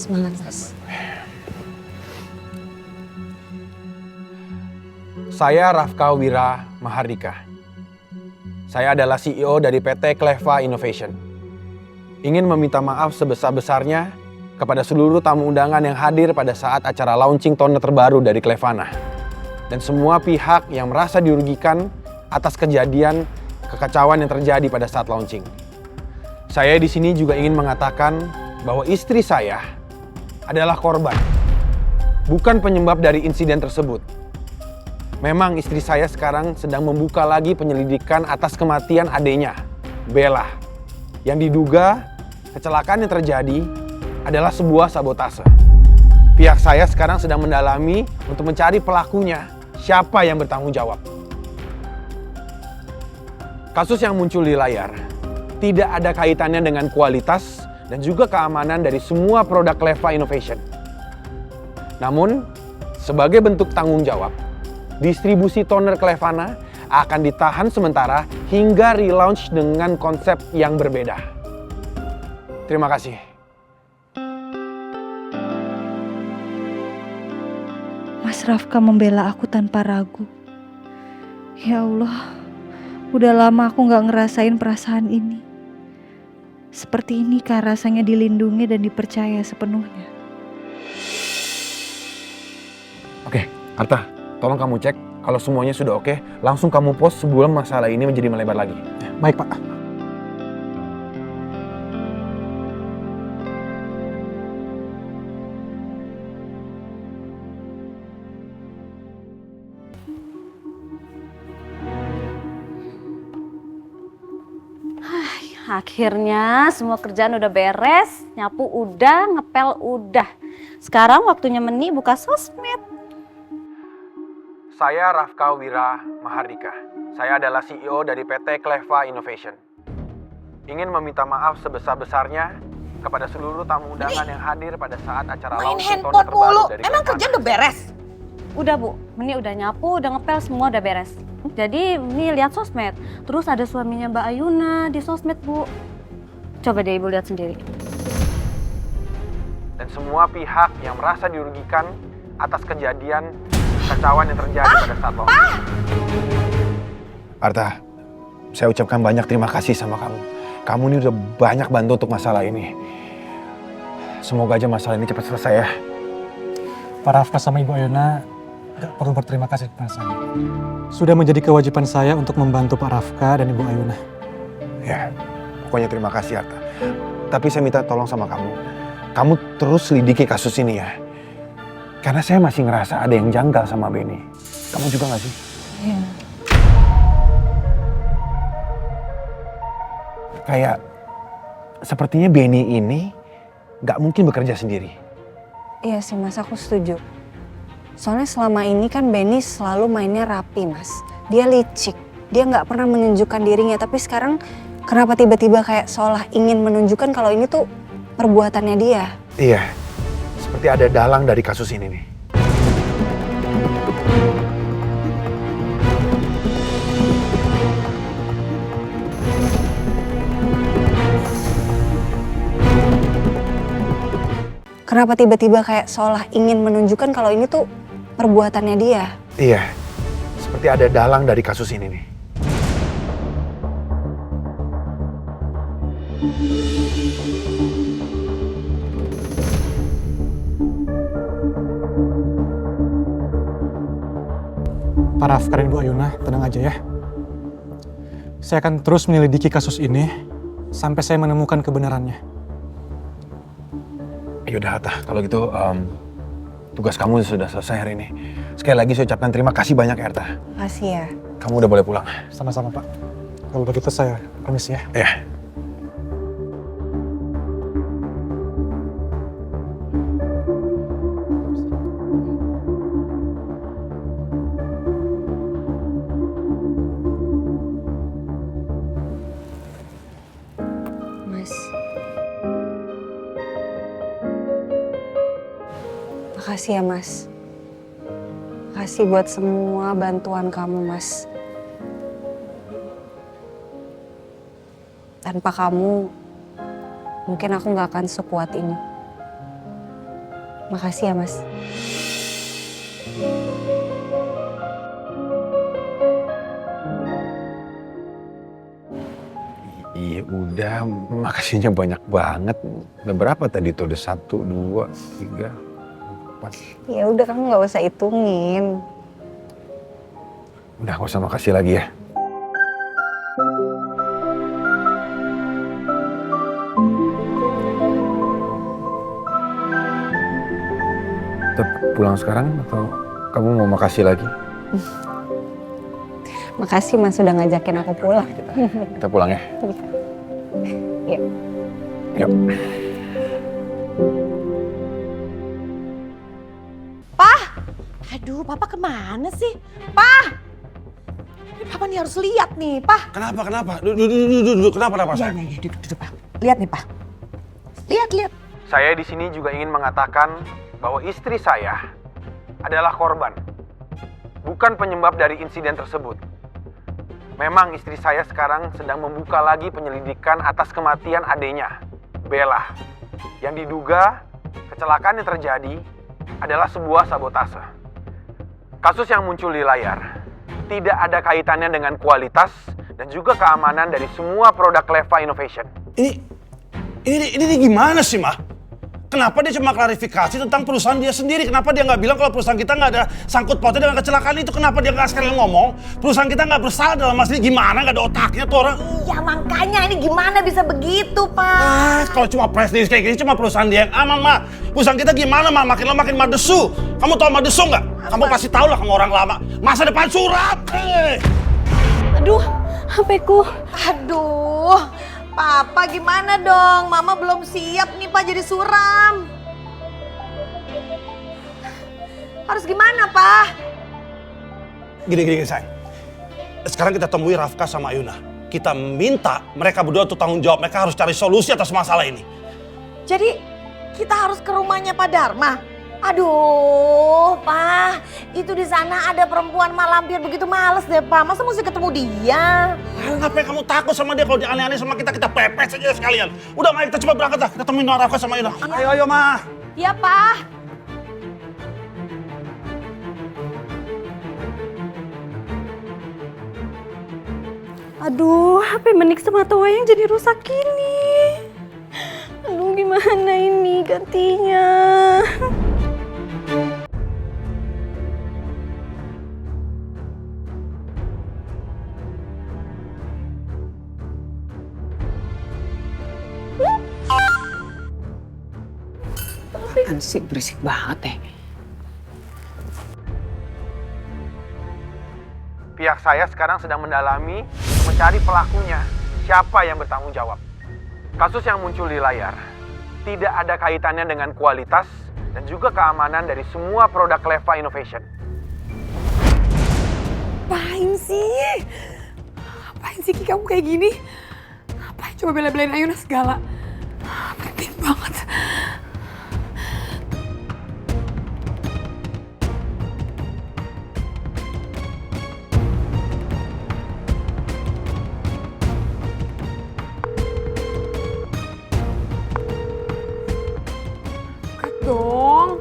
Semangat, Mas. Saya Rafka Wira Mahardika. Saya adalah CEO dari PT Cleva Innovation. Ingin meminta maaf sebesar-besarnya kepada seluruh tamu undangan yang hadir pada saat acara launching toner terbaru dari Clevana. Dan semua pihak yang merasa dirugikan atas kejadian kekacauan yang terjadi pada saat launching. Saya di sini juga ingin mengatakan bahwa istri saya adalah korban, bukan penyebab dari insiden tersebut. Memang istri saya sekarang sedang membuka lagi penyelidikan atas kematian adiknya, Bella, yang diduga kecelakaan yang terjadi adalah sebuah sabotase. Pihak saya sekarang sedang mendalami untuk mencari pelakunya, siapa yang bertanggung jawab. Kasus yang muncul di layar tidak ada kaitannya dengan kualitas dan juga keamanan dari semua produk Cleva Innovation. Namun, sebagai bentuk tanggung jawab, distribusi toner Clevana akan ditahan sementara hingga relaunch dengan konsep yang berbeda. Terima kasih. Mas Rafka membela aku tanpa ragu. Ya Allah, udah lama aku gak ngerasain perasaan ini. Seperti ini kah rasanya dilindungi dan dipercaya sepenuhnya. Oke, Arta, tolong kamu cek kalau semuanya sudah oke, langsung kamu post sebelum masalah ini menjadi melebar lagi. Baik, Pak. Akhirnya semua kerjaan udah beres, nyapu udah, ngepel udah. Sekarang waktunya Meni buka sosmed. Saya Rafka Wira Mahardika. Saya adalah CEO dari PT Cleva Innovation. Ingin meminta maaf sebesar-besarnya kepada seluruh tamu undangan yang hadir pada saat acara Main launching toner handphone terbaru mulu, dari emang Clevana. kerja udah beres? Udah Bu, Meni udah nyapu, udah ngepel, semua udah beres. Jadi Meni lihat sosmed, terus ada suaminya Mbak Ayuna di sosmed Bu. Coba deh Ibu lihat sendiri. Dan semua pihak yang merasa dirugikan atas kejadian kekacauan yang terjadi pada saat launching. Arta, saya ucapkan banyak terima kasih sama kamu. Kamu ini udah banyak bantu untuk masalah ini. Semoga aja masalah ini cepat selesai ya. Pak Rafka sama Ibu Ayuna gak perlu berterima kasih kepada saya. Sudah menjadi kewajiban saya untuk membantu Pak Rafka dan Ibu Ayuna. Ya, pokoknya terima kasih Arta. Tapi saya minta tolong sama kamu. Kamu terus selidiki kasus ini ya. Karena saya masih ngerasa ada yang janggal sama Benny. Kamu juga gak sih? Iya. Kayak sepertinya Benny ini gak mungkin bekerja sendiri. Iya sih Mas, aku setuju. Soalnya selama ini kan Benny selalu mainnya rapi Mas. Dia licik, dia nggak pernah menunjukkan dirinya. Tapi sekarang kenapa tiba-tiba kayak seolah ingin menunjukkan kalau ini tuh perbuatannya dia. Iya, seperti ada dalang dari kasus ini nih. Kenapa tiba-tiba kayak seolah ingin menunjukkan kalau ini tuh perbuatannya dia. Iya, seperti ada dalang dari kasus ini nih. Pak Rafka dan Ibu Ayuna, tenang aja ya. Saya akan terus menyelidiki kasus ini sampai saya menemukan kebenarannya. Yaudah, Atta, kalau gitu tugas kamu sudah selesai hari ini. Sekali lagi saya ucapkan terima kasih banyak, Erta. Makasih ya. Kamu udah boleh pulang. Sama-sama Pak. Kalau begitu saya permisi ya. Iya. Mas. Makasih ya Mas. Makasih buat semua bantuan kamu Mas. Tanpa kamu, mungkin aku gak akan sekuat ini. Makasih ya Mas. Iya udah, makasihnya banyak banget. Udah berapa tadi tuh? Udah 1, 2, 3, 4. Ya udah kamu nggak usah hitungin. Udah gak usah makasih lagi ya. Kita pulang sekarang atau kamu mau makasih lagi? Makasih Mas sudah ngajakin aku pulang. Kita pulang ya. Yuk. Yuk. Aduh, Papa kemana sih? Pa! Ini Papa nih harus lihat nih, Pa. Kenapa? Duduk. Kenapa Iya, sayang? iya, duduk, Pa. Lihat nih, Pa. Lihat. Saya di sini juga ingin mengatakan bahwa istri saya adalah korban, bukan penyebab dari insiden tersebut. Memang istri saya sekarang sedang membuka lagi penyelidikan atas kematian adiknya, Bella, yang diduga kecelakaan yang terjadi adalah sebuah sabotase. Kasus yang muncul di layar tidak ada kaitannya dengan kualitas dan juga keamanan dari semua produk Cleva Innovation. Ini gimana sih, Ma? Kenapa dia cuma klarifikasi tentang perusahaan dia sendiri? Kenapa dia nggak bilang kalau perusahaan kita nggak ada sangkut pautnya dengan kecelakaan itu? Kenapa dia nggak sekalian ngomong perusahaan kita nggak bersalah dalam masalah ini? Gimana nggak ada otaknya tuh orang? Ya makanya ini gimana bisa begitu, Pa? Kalau cuma press release kayak gini cuma perusahaan dia yang aman, Ma. Perusahaan kita gimana, Ma? Makin lama makin madesu. Kamu tahu madesu nggak? Kamu pasti tahu lah kamu orang lama. Masa depan suram. Aduh, HPku. Aduh, Papa gimana dong? Mama belum siap nih, Pak, jadi suram. Harus gimana, Pak? Gini, sayang. Sekarang kita temui Rafka sama Ayuna. Kita minta mereka berdua untuk tanggung jawab. Mereka harus cari solusi atas masalah ini. Jadi kita harus ke rumahnya Pak Dharma. Aduh, Pak, itu di sana ada perempuan malampir begitu males deh, Pak. Masa mesti ketemu dia? Ngapain kamu takut sama dia? Kalau dia aneh-aneh sama kita pepes aja sekalian. Udah, Ma, kita coba berangkat lah. Kita temuin Rafka sama Ayuna. Ayo, Ma. Ya, Pak. Aduh, HP Menik sama Toa yang jadi rusak gini. Aduh, gimana ini gantinya? Kan sih berisik banget ya. Pihak saya sekarang sedang mendalami mencari pelakunya, siapa yang bertanggung jawab. Kasus yang muncul di layar tidak ada kaitannya dengan kualitas dan juga keamanan dari semua produk Cleva Innovation. Ngapain sih? Ngapain sih Ki kamu kayak gini? Ngapain coba bela-belain Ayuna segala? Penting banget. Angkat dong.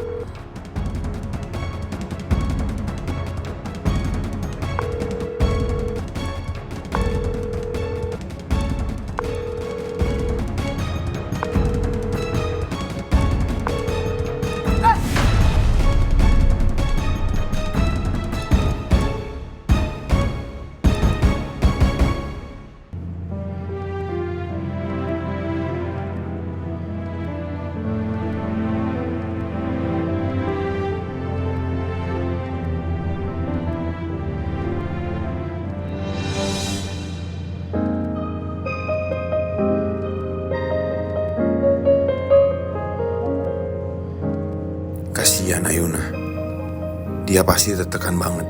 Kasihan Ayuna. Dia pasti tertekan banget.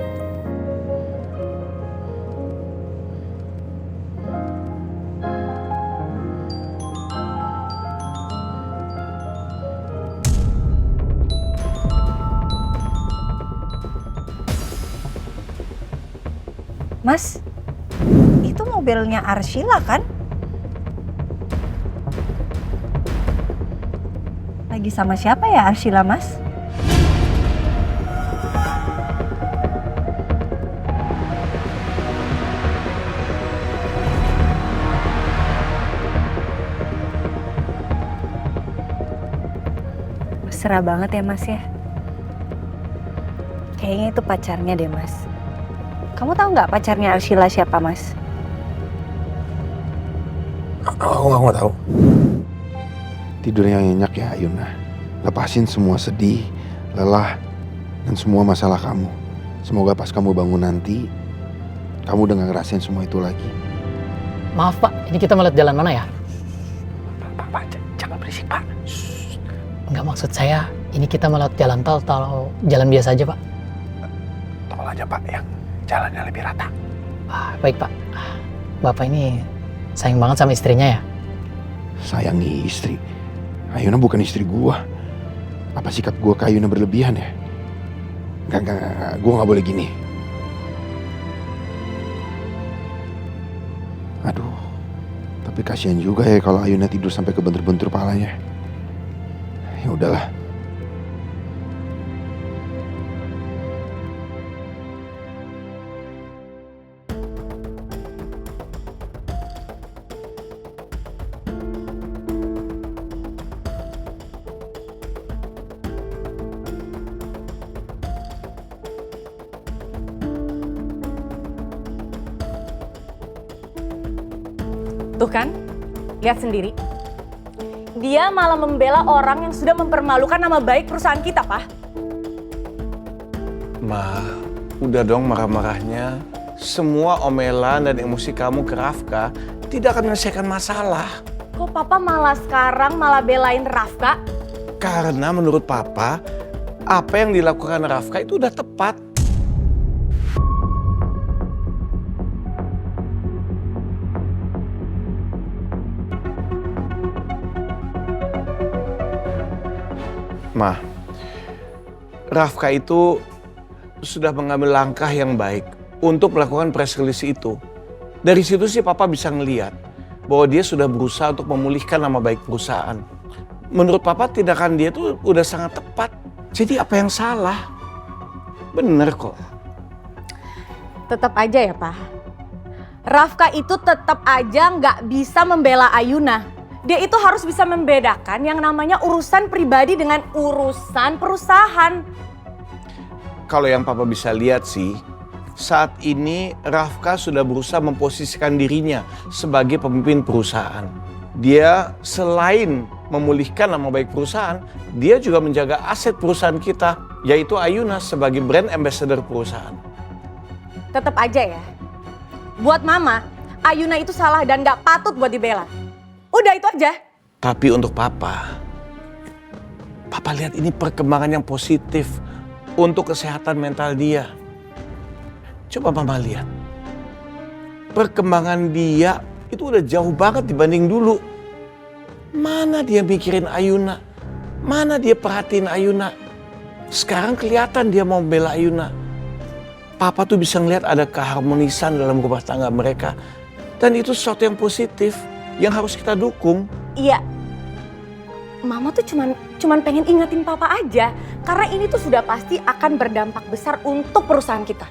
Mas, itu mobilnya Arshila kan? Lagi sama siapa ya Arshila, Mas? Mesra banget ya Mas ya. Kayaknya itu pacarnya deh Mas. Kamu tahu nggak pacarnya Arshila siapa Mas? Aku nggak tahu. Tidur yang nyenyak ya Ayuna. Lepasin semua sedih, lelah, dan semua masalah kamu. Semoga pas kamu bangun nanti, kamu udah gak ngerasain semua itu lagi. Maaf Pak, ini kita melihat jalan mana ya? Pak, jangan berisik Pak. Enggak, maksud saya, ini kita melihat jalan tol atau jalan biasa aja Pak? Tol aja Pak, yang jalannya lebih rata. Baik Pak. Bapak ini sayang banget sama istrinya ya? Sayangi istri. Ayuna bukan istri gua. Apa sikap gua ke Ayuna berlebihan ya? Enggak. Gua gak boleh gini. Aduh. Tapi kasihan juga ya kalau Ayuna tidur sampai kebentur-bentur palanya. Ya udahlah. Tuh kan, lihat sendiri. Dia malah membela orang yang sudah mempermalukan nama baik perusahaan kita, Pak. Ma, udah dong marah-marahnya. Semua omelan dan emosi kamu ke Rafka tidak akan menyelesaikan masalah. Kok Papa malah sekarang malah belain Rafka? Karena menurut Papa, apa yang dilakukan Rafka itu udah tepat. Ma, Rafka itu sudah mengambil langkah yang baik untuk melakukan press release itu. Dari situ sih Papa bisa ngelihat bahwa dia sudah berusaha untuk memulihkan nama baik perusahaan. Menurut Papa tindakan dia tuh udah sangat tepat. Jadi apa yang salah? Bener kok. Tetap aja ya, Pak. Rafka itu tetap aja nggak bisa membela Ayuna. Dia itu harus bisa membedakan yang namanya urusan pribadi dengan urusan perusahaan. Kalau yang Papa bisa lihat sih, saat ini Rafka sudah berusaha memposisikan dirinya sebagai pemimpin perusahaan. Dia selain memulihkan nama baik perusahaan, dia juga menjaga aset perusahaan kita, yaitu Ayuna sebagai brand ambassador perusahaan. Tetap aja ya, buat Mama, Ayuna itu salah dan gak patut buat dibela. Udah itu aja. Tapi untuk Papa lihat ini perkembangan yang positif untuk kesehatan mental dia. Coba Mama lihat. Perkembangan dia itu udah jauh banget dibanding dulu. Mana dia mikirin Ayuna? Mana dia perhatiin Ayuna? Sekarang kelihatan dia mau bela Ayuna. Papa tuh bisa ngeliat ada keharmonisan dalam rumah tangga mereka. Dan itu sesuatu yang positif yang harus kita dukung. Iya. Mama tuh cuman pengen ingetin Papa aja. Karena ini tuh sudah pasti akan berdampak besar untuk perusahaan kita.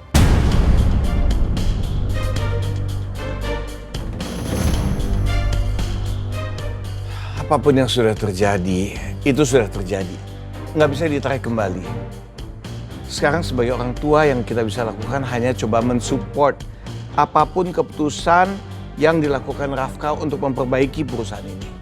Apapun yang sudah terjadi, itu sudah terjadi. Nggak bisa ditarik kembali. Sekarang sebagai orang tua yang kita bisa lakukan hanya coba mensupport apapun keputusan yang dilakukan Rafka untuk memperbaiki perusahaan ini.